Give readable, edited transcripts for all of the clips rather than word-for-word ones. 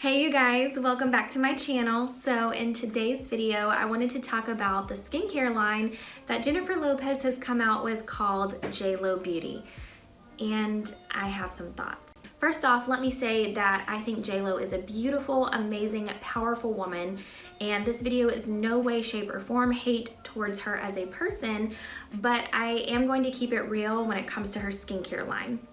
Hey you guys, welcome back to my channel. So in today's video, I wanted to talk about the skincare line that Jennifer Lopez has come out with called JLO Beauty. And I have some thoughts. First off, let me say that I think JLO is a beautiful, amazing, powerful woman, and this video is no way, shape, or form hate towards her as a person, but I am going to keep it real when it comes to her skincare line.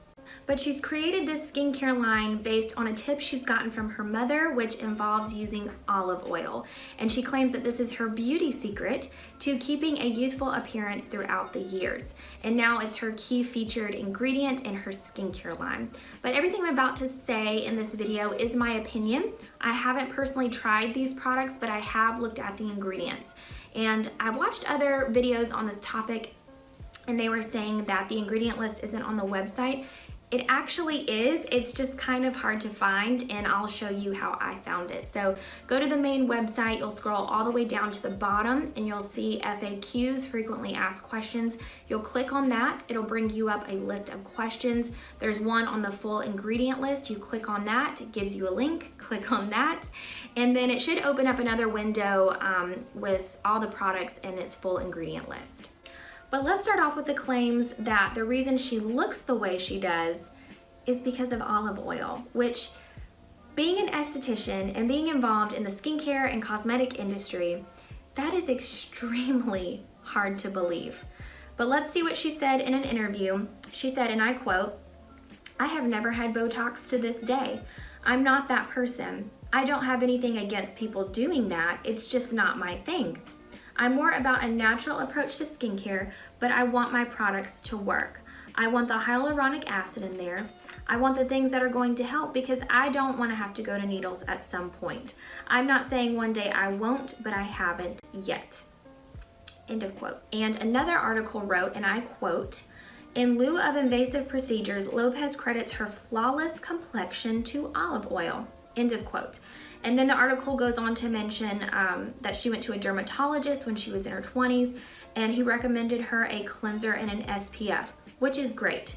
But she's created this skincare line based on a tip she's gotten from her mother, which involves using olive oil. And she claims that this is her beauty secret to keeping a youthful appearance throughout the years. And now it's her key featured ingredient in her skincare line. But everything I'm about to say in this video is my opinion. I haven't personally tried these products, but I have looked at the ingredients. And I've watched other videos on this topic, and they were saying that the ingredient list isn't on the website. It actually is, it's just kind of hard to find, and I'll show you how I found it. So go to the main website, you'll scroll all the way down to the bottom and you'll see FAQs, frequently asked questions. You'll click on that, it'll bring you up a list of questions. There's one on the full ingredient list, you click on that, it gives you a link, click on that, and then it should open up another window with all the products in its full ingredient list. But let's start off with the claims that the reason she looks the way she does is because of olive oil, which, being an esthetician and being involved in the skincare and cosmetic industry, that is extremely hard to believe. But let's see what she said in an interview. She said, and I quote, "I have never had Botox to this day. I'm not that person. I don't have anything against people doing that. It's just not my thing. I'm more about a natural approach to skincare, but I want my products to work. I want the hyaluronic acid in there. I want the things that are going to help because I don't want to have to go to needles at some point. I'm not saying one day I won't, but I haven't yet." End of quote. And another article wrote, and I quote, "In lieu of invasive procedures, Lopez credits her flawless complexion to olive oil." End of quote. And then the article goes on to mention that she went to a dermatologist when she was in her 20s, and he recommended her a cleanser and an SPF, which is great.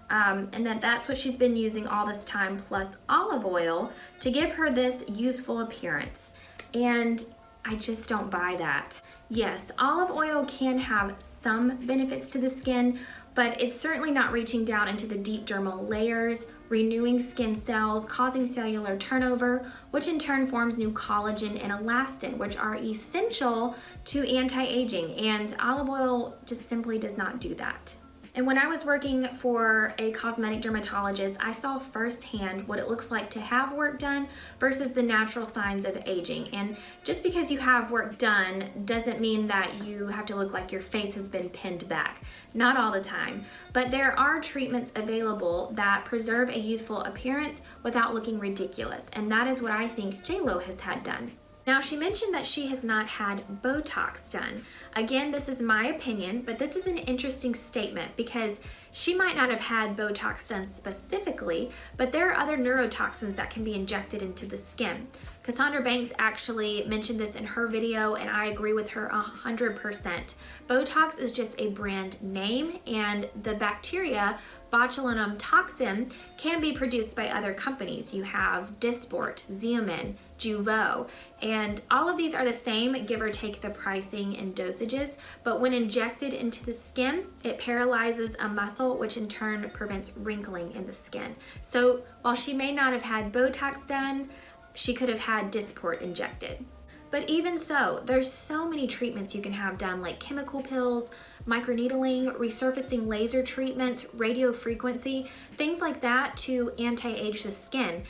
And that's what she's been using all this time, plus olive oil, to give her this youthful appearance. And I just don't buy that. Yes, olive oil can have some benefits to the skin, but it's certainly not reaching down into the deep dermal layers, renewing skin cells, causing cellular turnover, which in turn forms new collagen and elastin, which are essential to anti-aging, and olive oil just simply does not do that. And when I was working for a cosmetic dermatologist, I saw firsthand what it looks like to have work done versus the natural signs of aging. And just because you have work done doesn't mean that you have to look like your face has been pinned back. Not all the time. But there are treatments available that preserve a youthful appearance without looking ridiculous. And that is what I think JLO has had done. Now, she mentioned that she has not had Botox done. Again, this is my opinion, but this is an interesting statement because she might not have had Botox done specifically, but there are other neurotoxins that can be injected into the skin. Cassandra Banks actually mentioned this in her video, and I agree with her 100%. Botox is just a brand name, and the bacteria, botulinum toxin, can be produced by other companies. You have Dysport, Xeomin, Jeuveau, and all of these are the same, give or take the pricing and dosages, but when injected into the skin, it paralyzes a muscle, which in turn prevents wrinkling in the skin. So while she may not have had Botox done, she could have had Dysport injected. But even so, there's so many treatments you can have done, like chemical pills, microneedling, resurfacing laser treatments, radio frequency, things like that to anti-age the skin.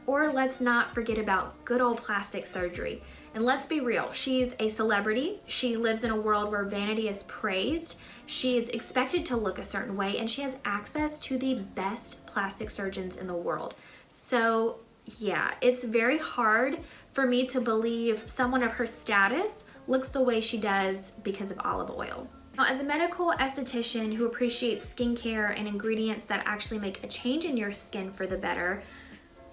Or let's not forget about good old plastic surgery. And let's be real, she's a celebrity. She lives in a world where vanity is praised. She is expected to look a certain way, and she has access to the best plastic surgeons in the world. So yeah, it's very hard for me to believe someone of her status looks the way she does because of olive oil. Now, as a medical esthetician who appreciates skincare and ingredients that actually make a change in your skin for the better,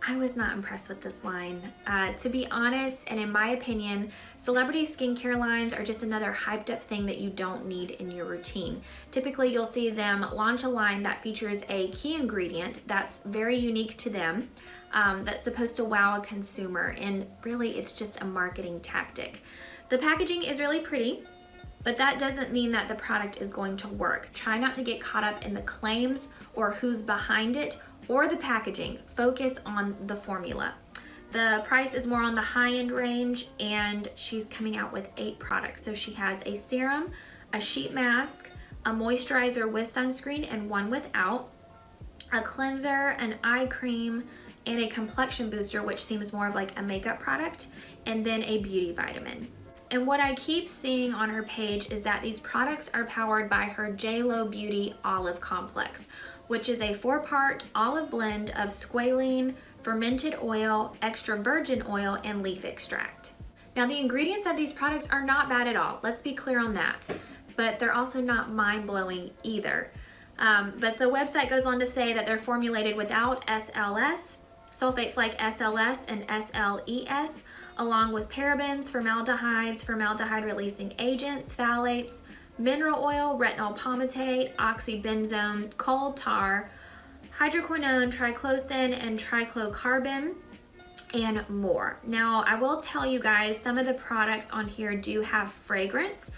I was not impressed with this line. To be honest, and in my opinion, celebrity skincare lines are just another hyped up thing that you don't need in your routine. Typically, you'll see them launch a line that features a key ingredient that's very unique to them. that's supposed to wow a consumer, and really it's just a marketing tactic. The packaging is really pretty, but that doesn't mean that the product is going to work. Try not to get caught up in the claims or who's behind it or the packaging. Focus on the formula. The price is more on the high-end range, and she's coming out with 8 products. So she has a serum, a sheet mask, a moisturizer with sunscreen and one without, a cleanser, an eye cream, and a complexion booster, which seems more of like a makeup product, and then a beauty vitamin. And what I keep seeing on her page is that these products are powered by her JLO Beauty Olive Complex, which is a 4-part olive blend of squalene, fermented oil, extra virgin oil, and leaf extract. Now, the ingredients of these products are not bad at all. Let's be clear on that. But they're also not mind-blowing either. But the website goes on to say that they're formulated without SLS, sulfates like SLS and SLES, along with parabens, formaldehydes, formaldehyde-releasing agents, phthalates, mineral oil, retinol palmitate, oxybenzone, coal tar, hydroquinone, triclosan, and triclocarbon, and more. Now, I will tell you guys, some of the products on here do have fragrance.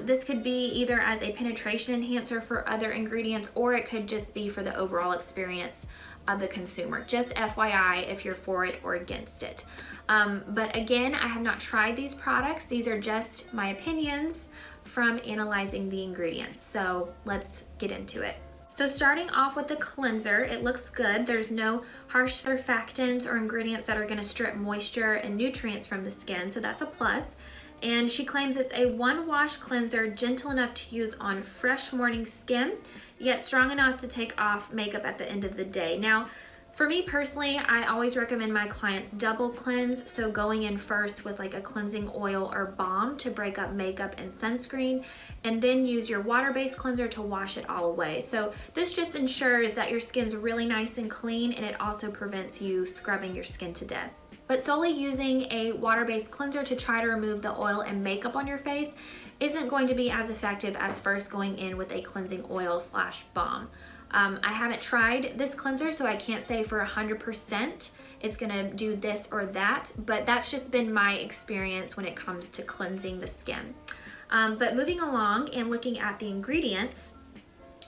This could be either as a penetration enhancer for other ingredients, or it could just be for the overall experience of the consumer. Just FYI if you're for it or against it. But again, I have not tried these products. These are just my opinions from analyzing the ingredients. So let's get into it. So starting off with the cleanser, it looks good. There's no harsh surfactants or ingredients that are going to strip moisture and nutrients from the skin, so that's a plus. And she claims it's a one-wash cleanser, gentle enough to use on fresh morning skin, yet strong enough to take off makeup at the end of the day. Now, for me personally, I always recommend my clients double cleanse, so going in first with like a cleansing oil or balm to break up makeup and sunscreen, and then use your water-based cleanser to wash it all away. So this just ensures that your skin's really nice and clean, and it also prevents you scrubbing your skin to death. But solely using a water-based cleanser to try to remove the oil and makeup on your face isn't going to be as effective as first going in with a cleansing oil slash balm. I haven't tried this cleanser, so I can't say for 100% it's gonna do this or that, but that's just been my experience when it comes to cleansing the skin. But moving along and looking at the ingredients,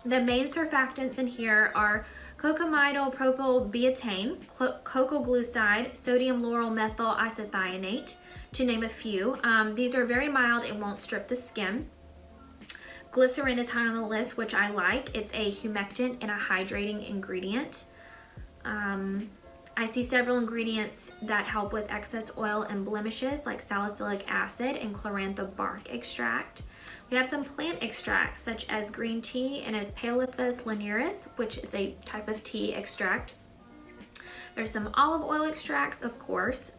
the main surfactants in here are cocamidol propyl butane, cocoa glucide, sodium lauryl methyl isethionate, to name a few. These are very mild and won't strip the skin. Glycerin is high on the list, which I like. It's a humectant and a hydrating ingredient. I see several ingredients that help with excess oil and blemishes, like salicylic acid and chlorantha bark extract. We have some plant extracts, such as green tea and Aspalathus linearis, which is a type of tea extract. There's some olive oil extracts, of course,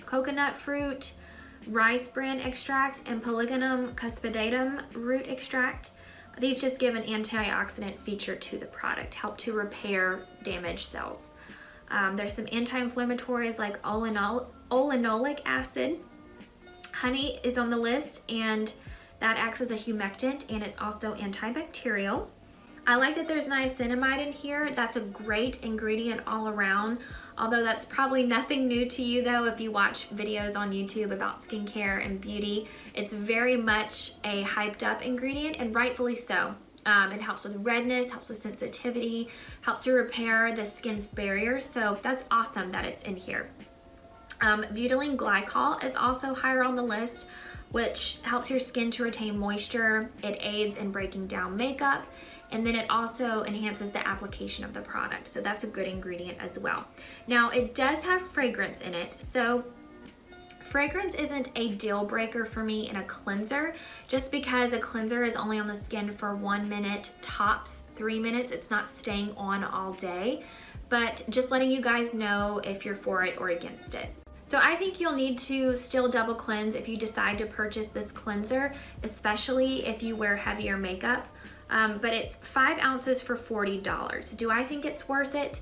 coconut fruit, rice bran extract, and Polygonum cuspidatum root extract. These just give an antioxidant feature to the product, help to repair damaged cells. There's some anti-inflammatories like olenolic acid. Honey is on the list, and that acts as a humectant, and it's also antibacterial. I like that there's niacinamide in here. That's a great ingredient all around, although that's probably nothing new to you though if you watch videos on YouTube about skincare and beauty. It's very much a hyped up ingredient, and rightfully so. It helps with redness, helps with sensitivity, helps to repair the skin's barriers, so that's awesome that it's in here. Butylene glycol is also higher on the list, which helps your skin to retain moisture. It aids in breaking down makeup, and then it also enhances the application of the product, so that's a good ingredient as well. Now, it does have fragrance in it, so fragrance isn't a deal breaker for me in a cleanser. Just because a cleanser is only on the skin for 1 minute, tops 3 minutes, it's not staying on all day. But just letting you guys know if you're for it or against it. So I think you'll need to still double cleanse if you decide to purchase this cleanser, especially if you wear heavier makeup. But it's 5 ounces for $40. Do I think it's worth it?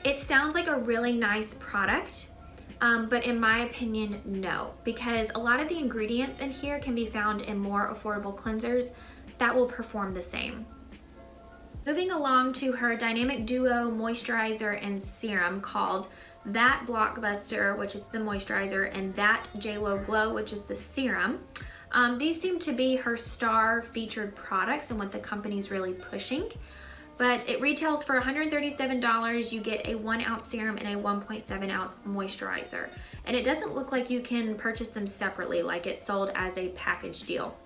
It sounds like a really nice product, but in my opinion, no, because a lot of the ingredients in here can be found in more affordable cleansers that will perform the same. Moving along to her Dynamic Duo Moisturizer and Serum called That Blockbuster, which is the moisturizer, and That JLO Glow, which is the serum. These seem to be her star featured products and what the company's really pushing. But it retails for $137. You get a 1 ounce serum and a 1.7 ounce moisturizer. And it doesn't look like you can purchase them separately, like it's sold as a package deal.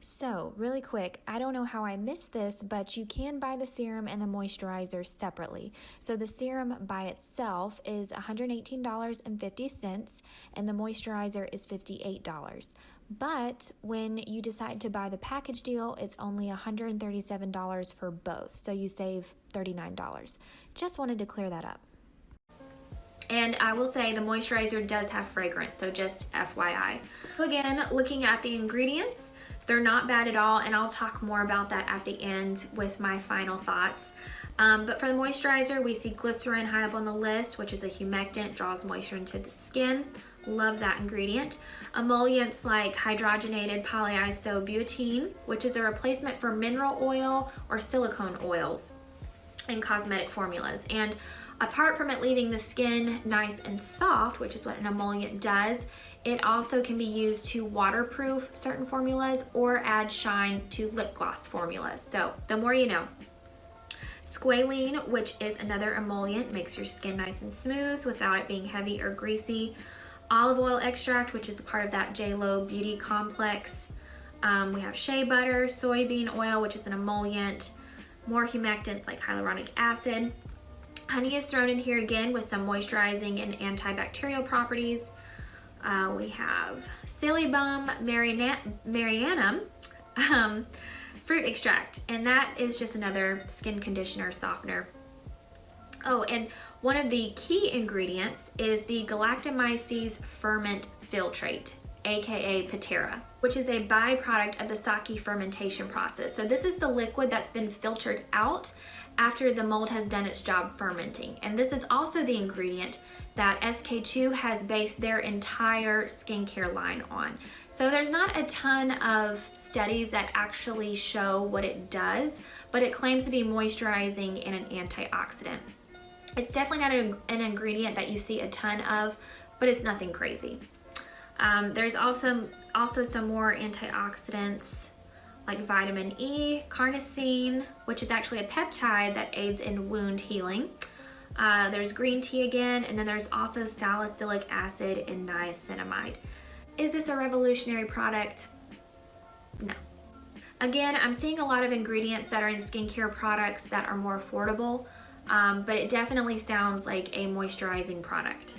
So, really quick, I don't know how I missed this, but you can buy the serum and the moisturizer separately. So the serum by itself is $118.50 and the moisturizer is $58. But when you decide to buy the package deal, it's only $137 for both. So you save $39. Just wanted to clear that up. And I will say the moisturizer does have fragrance, so just FYI. Again, looking at the ingredients, they're not bad at all, and I'll talk more about that at the end with my final thoughts. But for the moisturizer, we see glycerin high up on the list, which is a humectant, draws moisture into the skin. Love that ingredient. Emollients like hydrogenated polyisobutene, which is a replacement for mineral oil or silicone oils in cosmetic formulas. And apart from it leaving the skin nice and soft, which is what an emollient does, it also can be used to waterproof certain formulas or add shine to lip gloss formulas. So the more you know. Squalene, which is another emollient, makes your skin nice and smooth without it being heavy or greasy. Olive oil extract, which is a part of that JLO Beauty complex. We have shea butter, soybean oil, which is an emollient, more humectants like hyaluronic acid. Honey is thrown in here again with some moisturizing and antibacterial properties. We have Silybum marianum fruit extract, and that is just another skin conditioner softener. Oh, and one of the key ingredients is the galactomyces ferment filtrate, aka Patera, which is a byproduct of the sake fermentation process. So this is the liquid that's been filtered out after the mold has done its job fermenting. And this is also the ingredient that SK-II has based their entire skincare line on. So there's not a ton of studies that actually show what it does, but it claims to be moisturizing and an antioxidant. It's definitely not an ingredient that you see a ton of, but it's nothing crazy. There's also some more antioxidants like vitamin E, carnosine, which is actually a peptide that aids in wound healing. There's green tea again, and then there's also salicylic acid and niacinamide. Is this a revolutionary product? No. Again, I'm seeing a lot of ingredients that are in skincare products that are more affordable, but it definitely sounds like a moisturizing product.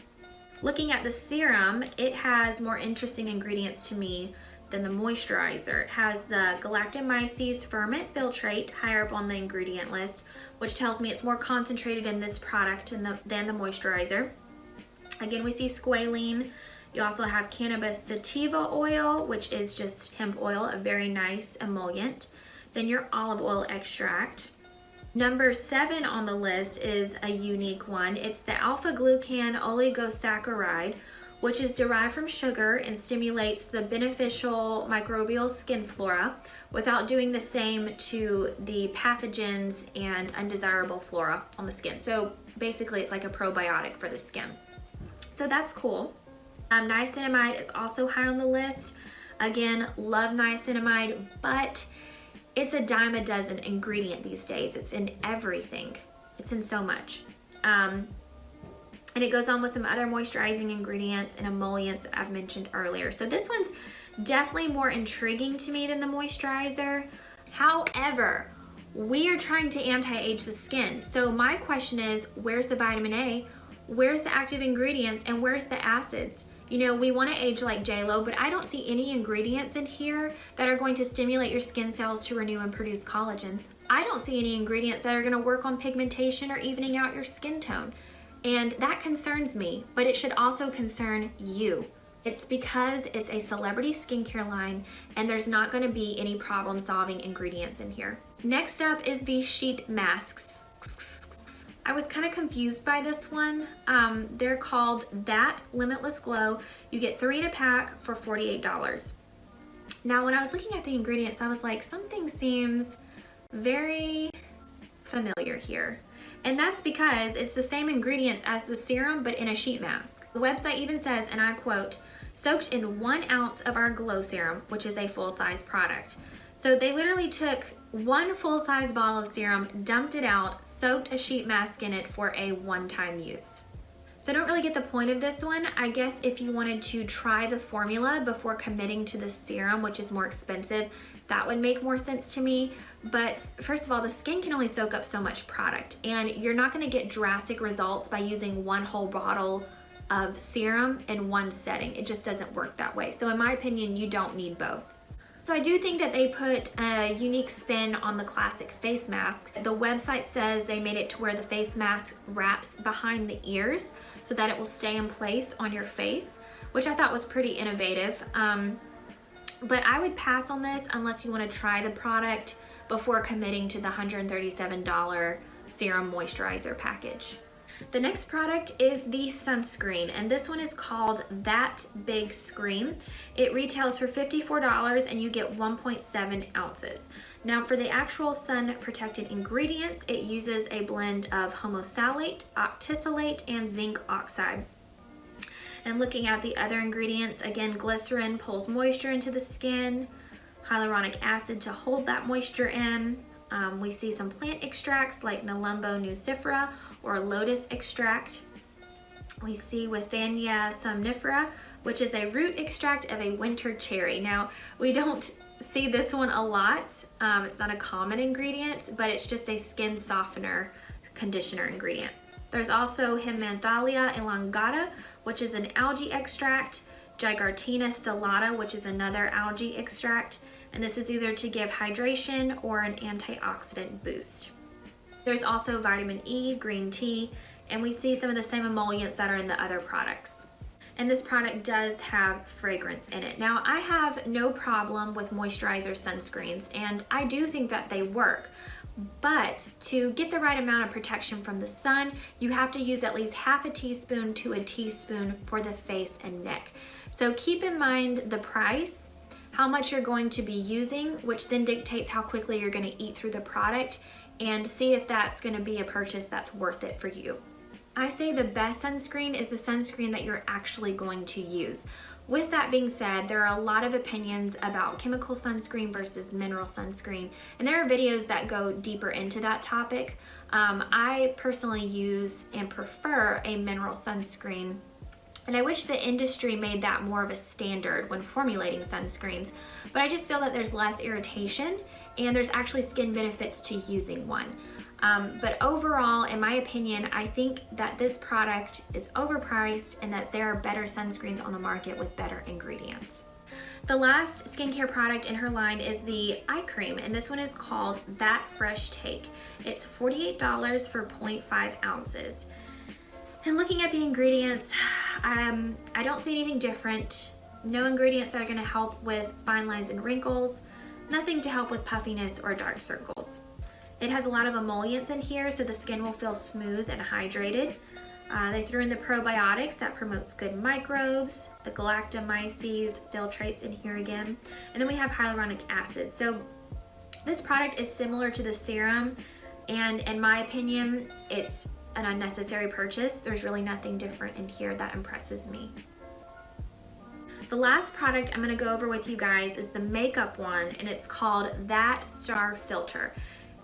Looking at the serum, it has more interesting ingredients to me than the moisturizer. It has the galactomyces ferment filtrate higher up on the ingredient list, which tells me it's more concentrated in this product than the moisturizer. Again, we see squalene. You also have cannabis sativa oil, which is just hemp oil, a very nice emollient. Then your olive oil extract. Number 7 on the list is a unique one. It's the alpha-glucan oligosaccharide, which is derived from sugar and stimulates the beneficial microbial skin flora without doing the same to the pathogens and undesirable flora on the skin. So basically it's like a probiotic for the skin. So that's cool. Niacinamide is also high on the list. Again, love niacinamide, but it's a dime a dozen ingredient these days. It's in everything. It's in so much. And it goes on with some other moisturizing ingredients and emollients that I've mentioned earlier. So this one's definitely more intriguing to me than the moisturizer. However, we are trying to anti-age the skin. So my question is, where's the vitamin A? Where's the active ingredients? And where's the acids? You know, we want to age like JLO, but I don't see any ingredients in here that are going to stimulate your skin cells to renew and produce collagen. I don't see any ingredients that are going to work on pigmentation or evening out your skin tone. And that concerns me, but it should also concern you. It's because it's a celebrity skincare line and there's not going to be any problem-solving ingredients in here. Next up is the sheet masks. I was kind of confused by this one. They're called That Limitless Glow. You get 3 in a pack for $48. Now, when I was looking at the ingredients, I was like, something seems very familiar here. And that's because it's the same ingredients as the serum, but in a sheet mask. The website even says, and I quote, "soaked in 1 ounce of our glow serum," which is a full-size product. So they literally took 1 full-size bottle of serum, dumped it out, soaked a sheet mask in it for a one-time use. So I don't really get the point of this one. I guess if you wanted to try the formula before committing to the serum, which is more expensive, that would make more sense to me. But first of all, the skin can only soak up so much product, and you're not gonna get drastic results by using 1 whole bottle of serum in one setting. It just doesn't work that way. So in my opinion, you don't need both. So I do think that they put a unique spin on the classic face mask. The website says they made it to where the face mask wraps behind the ears so that it will stay in place on your face, which I thought was pretty innovative. But I would pass on this unless you want to try the product before committing to the $137 serum moisturizer package. The next product is the sunscreen, and this one is called That Big Screen. It retails for $54 and you get 1.7 ounces. Now for the actual sun protected ingredients, it uses a blend of homosalate, octisalate, and zinc oxide. And looking at the other ingredients, again, glycerin pulls moisture into the skin, hyaluronic acid to hold that moisture in. We see some plant extracts like Nelumbo nucifera or lotus extract. We see Withania somnifera, which is a root extract of a winter cherry. Now, we don't see this one a lot. It's not a common ingredient, but it's just a skin softener conditioner ingredient. There's also Hemanthalia elongata, which is an algae extract, Gigartina stellata, which is another algae extract, and this is either to give hydration or an antioxidant boost. There's also vitamin E, green tea, and we see some of the same emollients that are in the other products. And this product does have fragrance in it. Now, I have no problem with moisturizer sunscreens, and I do think that they work. But to get the right amount of protection from the sun, you have to use at least half a teaspoon to a teaspoon for the face and neck. So keep in mind the price, how much you're going to be using, which then dictates how quickly you're going to eat through the product, and see if that's going to be a purchase that's worth it for you. I say the best sunscreen is the sunscreen that you're actually going to use. With that being said, there are a lot of opinions about chemical sunscreen versus mineral sunscreen, and there are videos that go deeper into that topic. I personally use and prefer a mineral sunscreen, and I wish the industry made that more of a standard when formulating sunscreens, but I just feel that there's less irritation and there's actually skin benefits to using one. But overall, in my opinion, I think that this product is overpriced and that there are better sunscreens on the market with better ingredients. The last skincare product in her line is the eye cream, and this one is called That Fresh Take. It's $48 for 0.5 ounces. And looking at the ingredients, I don't see anything different. No ingredients that are gonna help with fine lines and wrinkles, nothing to help with puffiness or dark circles. It has a lot of emollients in here, so the skin will feel smooth and hydrated. They threw in the probiotics that promotes good microbes, the galactomyces, filtrates in here again, and then we have hyaluronic acid. So this product is similar to the serum, and in my opinion, it's an unnecessary purchase. There's really nothing different in here that impresses me. The last product I'm gonna go over with you guys is the makeup one, and it's called That Star Filter.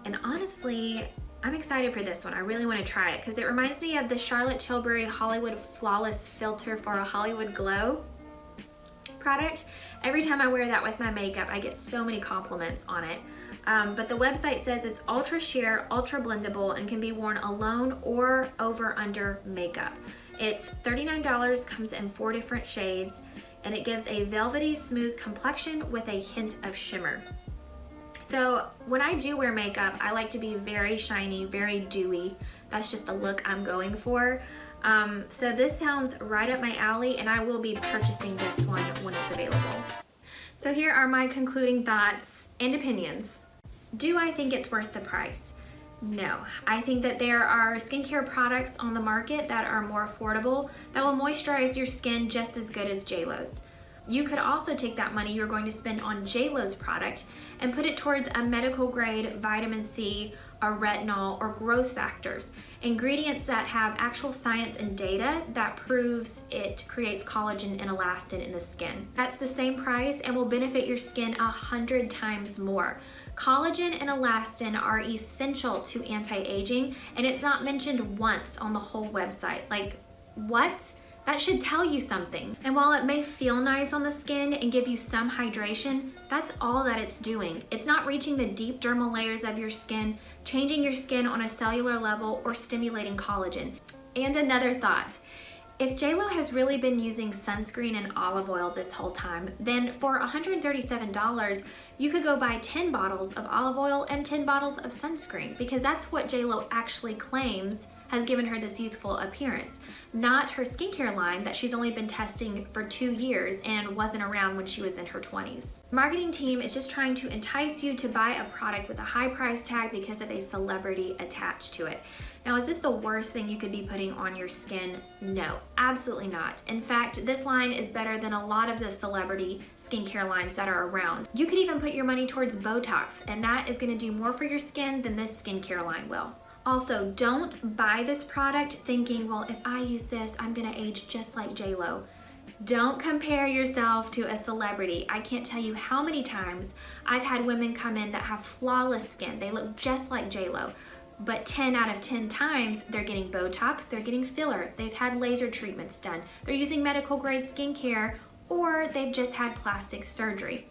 And honestly, I'm excited for this one. I really want to try it because it reminds me of the Charlotte Tilbury Hollywood Flawless Filter for a Hollywood Glow product. Every time I wear that with my makeup, I get so many compliments on it. But the website says it's ultra sheer, ultra blendable, and can be worn alone or over under makeup. It's $39, comes in 4 different shades, and it gives a velvety smooth complexion with a hint of shimmer. So when I do wear makeup, I like to be very shiny, very dewy. That's just the look I'm going for. So this sounds right up my alley, and I will be purchasing this one when it's available. So here are my concluding thoughts and opinions. Do I think it's worth the price? No. I think that there are skincare products on the market that are more affordable that will moisturize your skin just as good as JLOS. You could also take that money you're going to spend on JLO's product and put it towards a medical grade vitamin C a retinol, or growth factors. Ingredients that have actual science and data that proves it creates collagen and elastin in the skin. That's the same price and will benefit your skin 100 times more. Collagen and elastin are essential to anti-aging, and it's not mentioned once on the whole website. Like, what? That should tell you something. And while it may feel nice on the skin and give you some hydration, that's all that it's doing. It's not reaching the deep dermal layers of your skin, changing your skin on a cellular level, or stimulating collagen. And another thought, if JLO has really been using sunscreen and olive oil this whole time, then for $137, you could go buy 10 bottles of olive oil and 10 bottles of sunscreen, because that's what JLO actually claims has given her this youthful appearance, not her skincare line that she's only been testing for 2 years and wasn't around when she was in her 20s. Marketing team is just trying to entice you to buy a product with a high price tag because of a celebrity attached to it. Now, is this the worst thing you could be putting on your skin? No, absolutely not. In fact, this line is better than a lot of the celebrity skincare lines that are around. You could even put your money towards Botox, and that is gonna do more for your skin than this skincare line will. Also, don't buy this product thinking, well, if I use this, I'm gonna age just like JLO. Don't compare yourself to a celebrity. I can't tell you how many times I've had women come in that have flawless skin. They look just like JLO, but 10 out of 10 times they're getting Botox, they're getting filler, they've had laser treatments done, they're using medical grade skincare, or they've just had plastic surgery.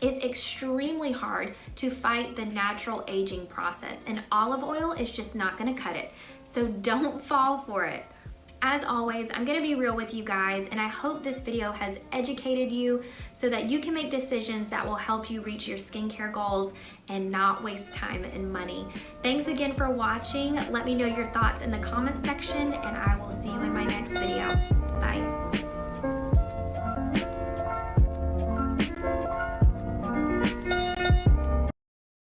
It's extremely hard to fight the natural aging process, and olive oil is just not gonna cut it. So don't fall for it. As always, I'm gonna be real with you guys, and I hope this video has educated you so that you can make decisions that will help you reach your skincare goals and not waste time and money. Thanks again for watching. Let me know your thoughts in the comments section, and I will see you in my next video. Bye.